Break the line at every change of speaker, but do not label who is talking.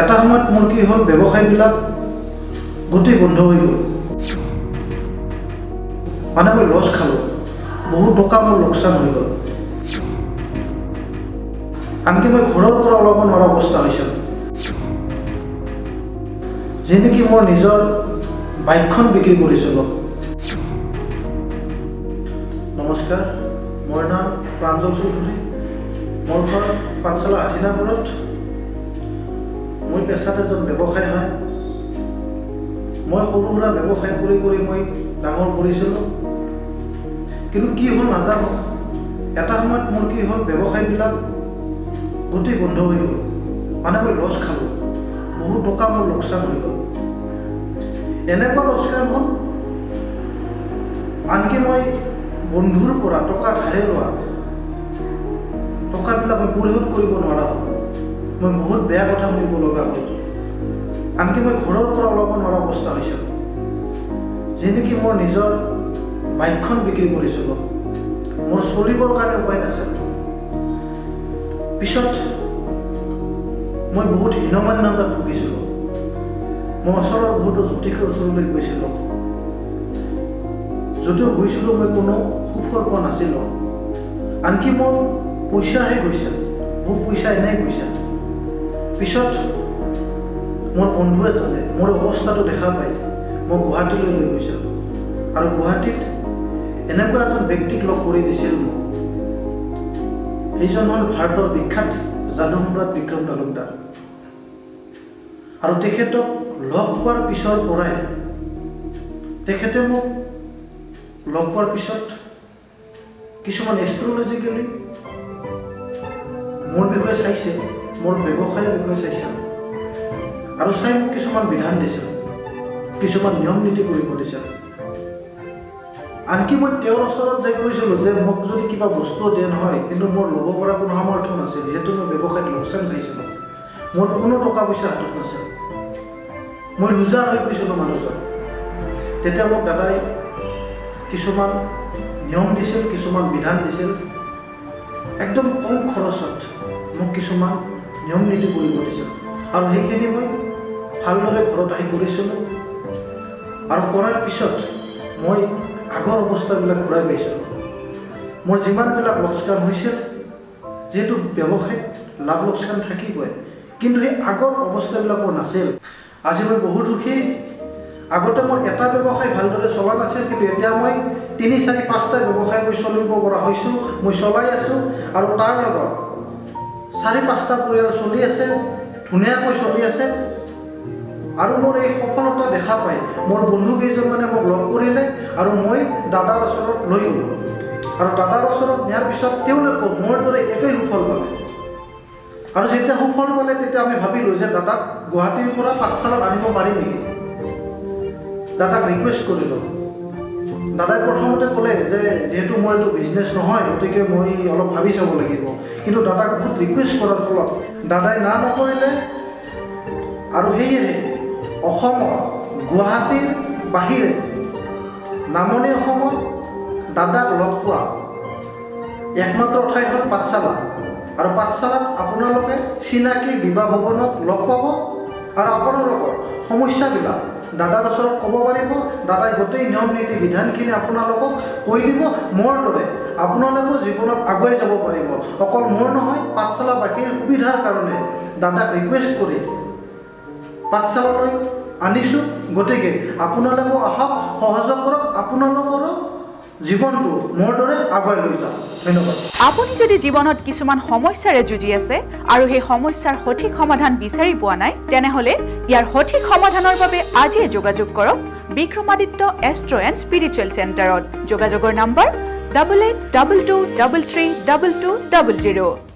এটা সময়ত মোৰ কি হ'ল ব্যৱসায়বিলাক গোটেই বন্ধ হৈ গ'ল মানে মই লছ খালোঁ বহুত টকা মোৰ লোকচান হৈ গ'ল আনকি মই ঘৰৰ পৰা ওলাব নোৱাৰা অৱস্থা হৈছিল যে নেকি মোৰ নিজৰ বাইকখন বিক্ৰী কৰিছিলোঁ নমস্কাৰ মোৰ নাম প্ৰাঞ্জল চৌধুৰী মোৰ ঘৰ পাঠশালা আঠিনাপুৰত মই পেছাত এজন ব্যৱসায়ী হয় মই সৰু সুৰা ব্যৱসায় কৰি মই ডাঙৰ কৰিছিলোঁ কিন্তু কি হ'ল নাজানো এটা সময়ত মোৰ কি হ'ল ব্যৱসায়বিলাক গোটেই বন্ধ হৈ গ'ল মানে মই লছ খালোঁ বহুত টকা মোৰ লোকচান হৈ গ'ল এনেকুৱা লোকচান হ'ল আনকি মই বন্ধুৰ পৰা টকা ধাৰে লোৱা টকাবিলাক মই পৰিশোধ কৰিব নোৱাৰা হ'ল মই বহুত বেয়া কথা শুনিব লগা হ'ল আনকি মই ঘৰৰ পৰা ওলাব নোৱাৰা অৱস্থা হৈছিল যে নেকি মোৰ নিজৰ বাইকখন বিক্ৰী কৰিছিলোঁ মোৰ চলিবৰ কাৰণে উপায় নাছিল পিছত মই বহুত হীনমান্যতাত ভুগিছিলোঁ মই ওচৰৰ বহুতো জ্যোতিষৰ ওচৰলৈ গৈছিলোঁ যদিও গৈছিলোঁ মই কোনো সুফল পোৱা নাছিলোঁ আনকি মোৰ পইচাহে গৈছিল বহুত পইচা এনেই গৈছিল পিছত মোৰ বন্ধু এজনে মোৰ অৱস্থাটো দেখা পাই মই গুৱাহাটীলৈ লৈ গৈছিলোঁ আৰু গুৱাহাটীত এনেকুৱা এজন ব্যক্তিক লগ কৰি দিছিল মোক সেইজন হ'ল ভাৰতৰ বিখ্যাত যাদু সম্ৰাট বিক্ৰম তালুকদাৰ আৰু তেখেতক লগ পোৱাৰ পিছৰ পৰাই তেখেতে মোক লগ পোৱাৰ পিছত কিছুমান এষ্ট্ৰলজিকেলি মোৰ বিষয়ে চাইছে মোৰ ব্যৱসায়ৰ বিষয়ে চাইছে আৰু চাই মোক কিছুমান বিধান দিছিল কিছুমান নিয়ম নীতি কৰিব দিছিল আনকি মই তেওঁৰ ওচৰত যাই কৈছিলোঁ যে মোক যদি কিবা বস্তু দিয়ে নহয় কিন্তু মোৰ ল'ব পৰা কোনো সামৰ্থ্য নাছিল যিহেতু মই ব্যৱসায়ত লোকচান খাইছিলোঁ মোৰ কোনো টকা পইচা হাতত নাছিল মই লুজাৰ হৈ গৈছিলোঁ মানুহজন তেতিয়া মোক দাদাই কিছুমান নিয়ম দিছিল কিছুমান বিধান দিছিল একদম কম খৰচত মোক কিছুমান নিয়ম নীতি কৰিব দিছিল আৰু সেইখিনি মই ভালদৰে ঘৰত আহি কৰিছিলোঁ আৰু কৰাৰ পিছত মই আগৰ অৱস্থাবিলাক ঘূৰাই পাইছিলোঁ মোৰ যিমানবিলাক লোকচান হৈছিল যিহেতু ব্যৱসায়ত লাভ লোকচান থাকিবই কিন্তু সেই আগৰ অৱস্থাবিলাক মোৰ নাছিল আজি মই বহুত সুখী আগতে মোৰ এটা ব্যৱসায় ভালদৰে চলা নাছিল কিন্তু এতিয়া মই 3, 4, 5টা ব্যৱসায় মই চলিব পৰা হৈছোঁ মই চলাই আছোঁ আৰু তাৰ লগত 4, 5টা পৰিয়াল চলি আছে ধুনীয়াকৈ চলি আছে আৰু মোৰ এই সফলতা দেখা পাই মোৰ বন্ধু কেইজনমানে মোক লগ কৰিলে আৰু মই দাদাৰ ওচৰত লৈ গ'লোঁ আৰু দাদাৰ ওচৰত নিয়াৰ পিছত তেওঁলোকে মোৰ দৰে একেই সুফল পালে আৰু যেতিয়া সুফল পালে তেতিয়া আমি ভাবিলোঁ যে দাদাক গুৱাহাটীৰ পৰা পাঠশালাত আনিব পাৰিম নেকি দাদাক ৰিকুৱেষ্ট কৰিলোঁ দাদাই প্ৰথমতে ক'লে যে যিহেতু মোৰ এইটো বিজনেছ নহয় গতিকে মই অলপ ভাবি চাব লাগিব কিন্তু দাদাক বহুত ৰিকুৱেষ্ট কৰাৰ ফলত দাদাই না নকৰিলে আৰু সেয়েহে অসমৰ গুৱাহাটীৰ বাহিৰে নামনি অসমত দাদাক লগ পোৱা একমাত্ৰ ঠাই হ'ল পাঠশালা আৰু পাঠশালাত আপোনালোকে চিনাকি বিবাহ ভৱনত লগ পাব আৰু আপোনালোকৰ সমস্যাবিলাক দাদাৰ ওচৰত ক'ব পাৰিব দাদাই গোটেই নিয়ম নীতি বিধানখিনি আপোনালোকক কৈ দিব মোৰ দৰে আপোনালোকেও জীৱনত আগুৱাই যাব পাৰিব অকল মোৰ নহয় পাঠশালাবাসীৰ সুবিধাৰ কাৰণে দাদাক ৰিকুৱেষ্ট কৰি পাঠশালালৈ আনিছোঁ গতিকে আপোনালোকেও আহক সহযোগ কৰক আপোনালোকৰো জীৱনটো মোৰ দৰে আগুৱাই লৈ যাওক ধন্যবাদ
আপুনি যদি জীৱনত কিছুমান সমস্যাৰে যুঁজি আছে আৰু সেই সমস্যাৰ সঠিক সমাধান বিচাৰি পোৱা নাই তেনেহ'লে ইয়াৰ সঠিক সমাধানৰ বাবে আজিয়ে যোগাযোগ কৰক বিক্ৰমাদিত্য এষ্ট্ৰ এণ্ড স্পিৰিচুৱেল চেণ্টাৰত যোগাযোগৰ নম্বৰ 8822332200